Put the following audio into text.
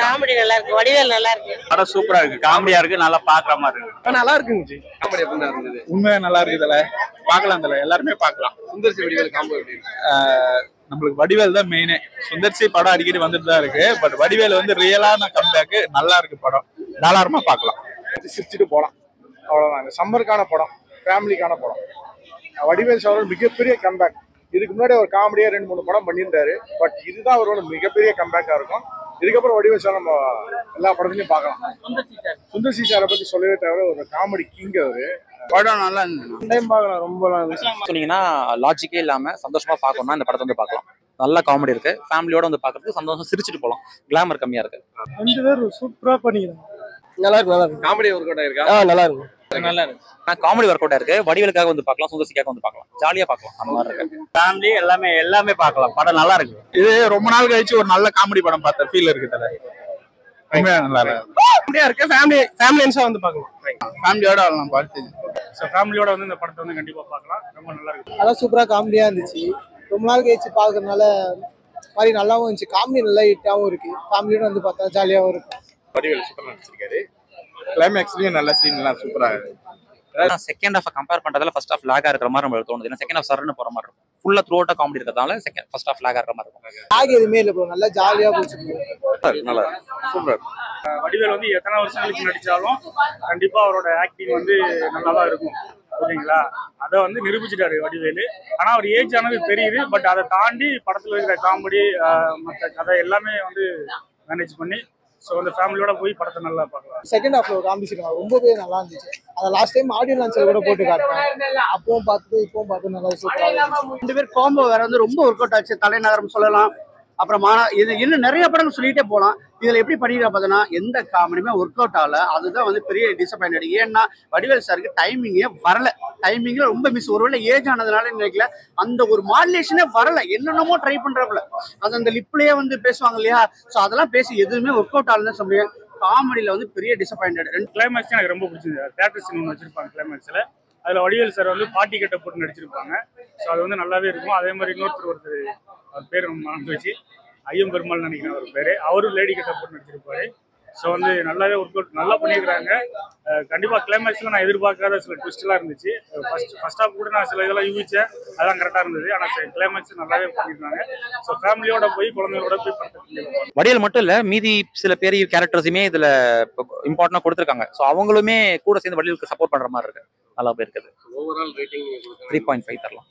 Comedy நல்லா இருக்கு, வடிவேல் நல்லா இருக்கு. படம் சூப்பரா இருக்கு, காமெடியா இருக்கு, நல்லா பாக்குற மாதிரி இருக்கு. நல்லா இருக்குங்க. காமெடி எப்படி இருந்தது? உண்மையா நல்லா இருக்குதுல, பாக்கலாம் தல, எல்லாருமே பாக்கலாம். சுந்தர்சி வடிவேல் காம்போ எப்படி இருக்கு? நம்மளுக்கு வடிவேல் தான் மெயினே. சுந்தர்சி படம் அடிக்கடி வந்துட்டு தான் இருக்கு. பட் வடிவேல் வந்து ரியலான கம்பேக், நல்லா இருக்கு படம், தாராளமா பாக்கலாம். சிரிச்சுட்டு போலாம், அவ்வளவுதான். சம்மருக்கான படம், ஃபேமிலிக்கான படம். வடிவேல் சார் மிகப்பெரிய கம்பேக். இதுக்கு முன்னாடி ஒரு காமெடியா 2-3 படம் பண்ணியிருந்தாரு. பட் இதுதான் அவரோட மிகப்பெரிய கம்பேக்கா இருக்கும். இதுக்கப்புறம் வடிவேல் சார் நம்ம எல்லா படத்துலயும் பார்க்கலாம். சுந்தர்சி சாரை பத்தி சொல்லவே தவிர ஒரு காமெடி கிங் அவரு. படம் நல்லா இருந்தது, டைம் பார்க்கலாம். ரொம்ப சொன்னீங்கன்னா லாஜிக்கே இல்லாம சந்தோஷமா பார்க்கணும்னா இந்த படத்தை வந்து பார்க்கலாம். நல்ல காமெடி இருக்கு, ஃபேமிலியோட வந்து பார்க்கறதுக்கு சந்தோஷம், சிரிச்சுட்டு போகலாம். கிளாமர் கம்மியா இருக்கு. 2 பேரும் சூப்பரா பண்ணிக்கிறாங்க. நல்லா இருக்கு, நல்லா இருக்கு. காமெடி ஒர்க் அவுட் ஆயிருக்கா? நல்லா இருக்கு, நல்லா இருக்கு. காமெடி ஒர்க் அவுட் இருக்கு. வடிவேலுக்காக வந்து பார்க்கலாம், சுந்தர்சிக்காக வந்து பார்க்கலாம். ஜாலியா பார்க்கலாம், அந்த மாதிரி இருக்கு. ஃபேமிலி எல்லாமே பார்க்கலாம். படம் நல்லா இருக்கு. இது ரொம்ப நாள் கழிச்சு ஒரு நல்ல காமெடி படம் பார்த்த ஃபீல் இருக்கு தல. உண்மையா நல்லா இருக்கு, காமெடியா இருக்கு. ஃபேமிலியன்ஸா வந்து பார்க்கலாம். ஃபேமிலியோட வரலாம் பார்த்து. ஸோ ஃபேமிலியோட வந்து இந்த படத்தை வந்து கண்டிப்பா பார்க்கலாம். ரொம்ப நல்லா இருக்கு. அதெல்லாம் சூப்பரா காமெடியா இருந்துச்சு. ரொம்ப நாள் கழிச்சு பார்க்கறதுனால மாதிரி நல்லாவும் இருந்துச்சு. காமெடி நல்லா ஹிட்டாவும் இருக்கு. ஃபேமிலியோட வந்து பார்த்தா ஜாலியாகவும் இருக்கும். வடிவேல் சூப்பரா நடிச்சிருக்காரு. கிளைமேக்ஸ்லயும் நல்ல சீன் எல்லாம் சூப்பரா இருக்கு. செகண்ட் ஹாஃப் கம்பேர் பண்றதால ஃபர்ஸ்ட் ஹாஃப் லாகா இருக்கிற மாதிரி நம்மளுக்கு தோணுது. ஏன்னா செகண்ட் ஹாஃப் சரன்னு போற மாதிரி இருக்கும். ஃபுல்லா த்ரூ அவுட்டா காமெடி இருக்கிறதால ஃபர்ஸ்ட் ஹாஃப் லாகா இருக்கிற மாதிரி இருக்கும். ஆக எதுவுமே இல்லை ப்ரோ, நல்லா ஜாலியா போச்சு. நல்லா சூப்பர். வடிவேல் வந்து எத்தனை வருஷங்களுக்கு நடிச்சாலும் கண்டிப்பா அவரோட ஆக்டிங் வந்து நல்லா தான் இருக்கும். ஓகேங்களா, அதை வந்து நிரூபிச்சிட்டாரு வடிவேலு. ஆனா அவர் ஏஜ் ஆனது தெரியுது. பட் அதை தாண்டி படத்துல இருக்கிற காமெடி மற்ற கதை எல்லாமே வந்து மேனேஜ் பண்ணி ஸோ அந்த ஃபேமிலியோட போய் படத்தை நல்லா பார்க்கலாம். செகண்ட் ஹாஃப்ல ஒரு காமெடி சீன் ரொம்பவே நல்லா இருந்துச்சு. அதை லாஸ்ட் டைம் ஆடியோ லான்ச்ல கூட போட்டு காட்டினாங்க. அப்பவும் பார்த்துட்டு இப்பவும் பார்த்து நல்லா சூப்பரா இருந்துச்சு. 2 பேர் காம்போ வேற வந்து ரொம்ப ஒர்க் அவுட் ஆச்சு. தலைநகரம் சொல்லலாம், அப்புறம் இது இன்னும் நிறைய படங்கள் சொல்லிட்டே போகலாம். இதுல எப்படி பண்ணிருக்கா பார்த்தோன்னா எந்த காமெடியுமே ஒர்க் அவுட் ஆகல. அதுதான் வந்து பெரிய டிசப்பாயின்ட். ஏன்னா வடிவேல் சாருக்கு டைமிங்கே வரல. டைமிங்ல ரொம்ப மிஸ். ஒருவேளை ஏஜ் ஆனதுனால நினைக்கல, அந்த ஒரு மாடுலேஷனே வரல. என்னென்னமோ ட்ரை பண்றப்பல அது அந்த லிப்லயே வந்து பேசுவாங்க இல்லையா, ஸோ அதெல்லாம் பேசி எதுவுமே ஒர்க் அவுட் ஆகலன்னு சொல்ல முடியாது. காமெடியில வந்து பெரிய டிசப்பாயின்ட். கிளைமேக்ஸ் எனக்கு ரொம்ப பிடிச்சிருந்தது. தியேட்டர் சீன் ஒன்று வச்சிருப்பாங்க கிளைமேக்ஸ்ல. அதுல வடிவேல் சார் வந்து பாட்டி கட்ட போட்டு நடிச்சிருப்பாங்க. ஸோ அது வந்து நல்லாவே இருக்கும். அதே மாதிரி ஒருத்தர் அவர் பேர் மறந்து வச்சு ஐயம் பெருமாள் நினைக்கிறேன் அவர் பேரு. அவரும் லேடி கட்ட போட்டு நடிச்சிருப்பாரு. ஸோ வந்து நல்லாவே ஒர்க் அவுட் நல்லா பண்ணியிருக்கிறாங்க. கண்டிப்பாக கிளைமேக்ஸில் நான் எதிர்பார்க்காத சில ட்விஸ்ட்லாம் இருந்துச்சு. ஃபர்ஸ்ட் ஹாஃப் கூட நான் சில இதெல்லாம் யூகிச்சேன், அதெல்லாம் கரெக்டாக இருந்தது. ஆனால் கிளைமேக்ஸ் நல்லாவே பண்ணியிருக்காங்க. ஸோ ஃபேமிலியோட போய் குழந்தைங்களோட போய் படத்தை வடிவேல் மட்டும் இல்ல, மீதி சில பெரிய கேரக்டர்ஸுமே இதுல இம்பார்ட்டன்டா கொடுத்துருக்காங்க. ஸோ அவங்களுமே கூட சேர்ந்து வடிவேலுக்கு சப்போர்ட் பண்ற மாதிரி இருக்கு. நல்லா போயிருக்குது. ஓவரால் ரேட்டிங் 3.5 தரலாம்.